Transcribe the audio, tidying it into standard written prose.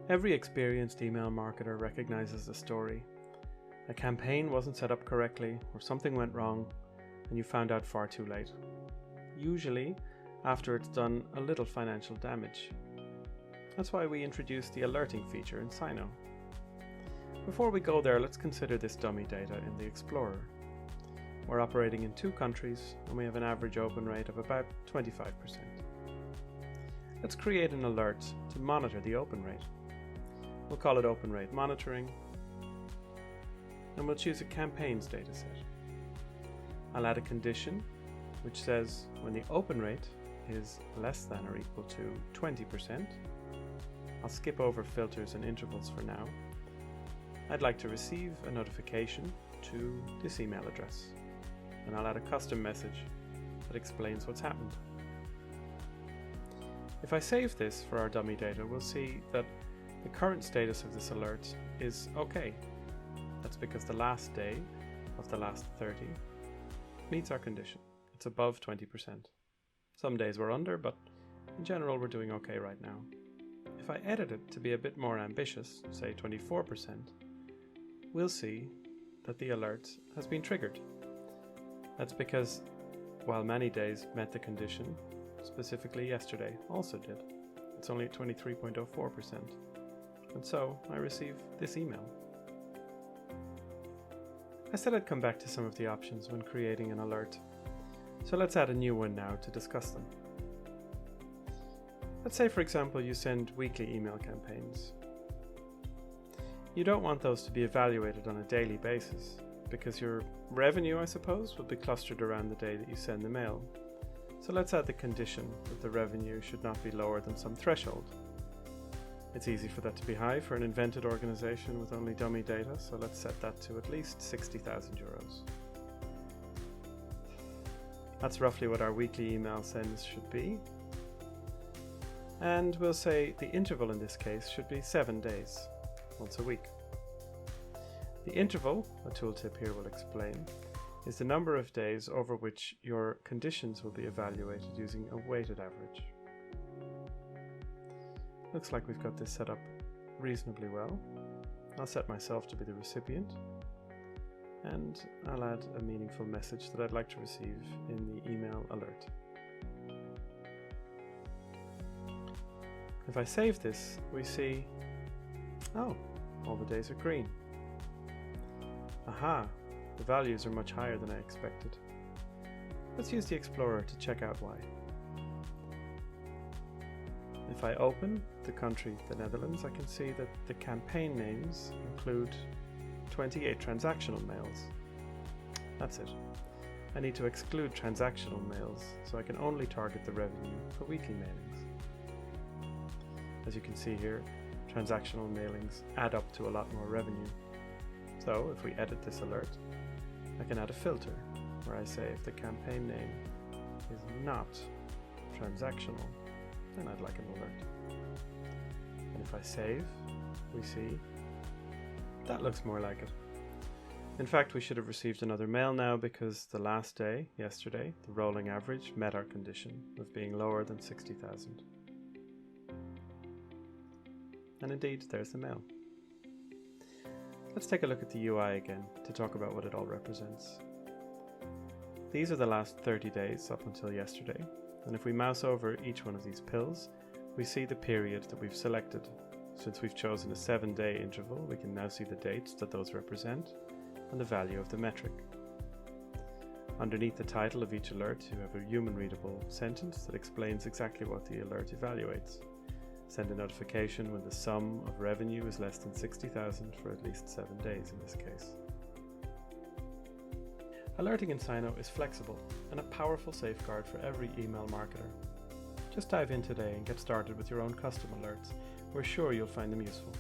Every experienced email marketer recognizes the story. A campaign wasn't set up correctly, or something went wrong, and you found out far too late. Usually, after it's done a little financial damage. That's why we introduced the alerting feature in SEINō. Before we go there, let's consider this dummy data in the Explorer. We're operating in 2 countries, and we have an average open rate of about 25%. Let's create an alert to monitor the open rate. We'll call it Open Rate Monitoring, and we'll choose a campaigns dataset. I'll add a condition which says when the open rate is less than or equal to 20%. I'll skip over filters and intervals for now. I'd like to receive a notification to this email address, and I'll add a custom message that explains what's happened. If I save this for our dummy data, we'll see that the current status of this alert is OK. That's because the last day of the last 30 meets our condition. It's above 20%. Some days we're under, but in general we're doing OK right now. If I edit it to be a bit more ambitious, say 24%, we'll see that the alert has been triggered. That's because while many days met the condition, specifically yesterday also did. It's only at 23.04%. And so I receive this email. I said I'd come back to some of the options when creating an alert. So let's add a new one now to discuss them. Let's say, for example, you send weekly email campaigns. You don't want those to be evaluated on a daily basis, because your revenue, I suppose, will be clustered around the day that you send the mail. So let's add the condition that the revenue should not be lower than some threshold. It's easy for that to be high for an invented organization with only dummy data, so let's set that to at least 60,000 euros. That's roughly what our weekly email sends should be. And we'll say the interval in this case should be 7 days, once a week. The interval, a tooltip here will explain, is the number of days over which your conditions will be evaluated using a weighted average. Looks like we've got this set up reasonably well. I'll set myself to be the recipient, and I'll add a meaningful message that I'd like to receive in the email alert. If I save this, we see, oh, all the days are green. Aha, the values are much higher than I expected. Let's use the Explorer to check out why. If I open the country, the Netherlands, I can see that the campaign names include 28 transactional mails. That's it. I need to exclude transactional mails, so I can only target the revenue for weekly mailings. As you can see here, transactional mailings add up to a lot more revenue. So if we edit this alert, I can add a filter where I say if the campaign name is not transactional, then I'd like an alert. And if I save, we see that looks more like it. In fact, we should have received another mail now because the last day, yesterday, the rolling average met our condition of being lower than 60,000. And indeed, there's the mail. Let's take a look at the UI again to talk about what it all represents. These are the last 30 days up until yesterday, and if we mouse over each one of these pills, we see the period that we've selected. Since we've chosen a 7-day interval, we can now see the dates that those represent and the value of the metric. Underneath the title of each alert, you have a human-readable sentence that explains exactly what the alert evaluates. Send a notification when the sum of revenue is less than 60,000 for at least 7 days in this case. Alerting in SEINō is flexible and a powerful safeguard for every email marketer. Just dive in today and get started with your own custom alerts. We're sure you'll find them useful.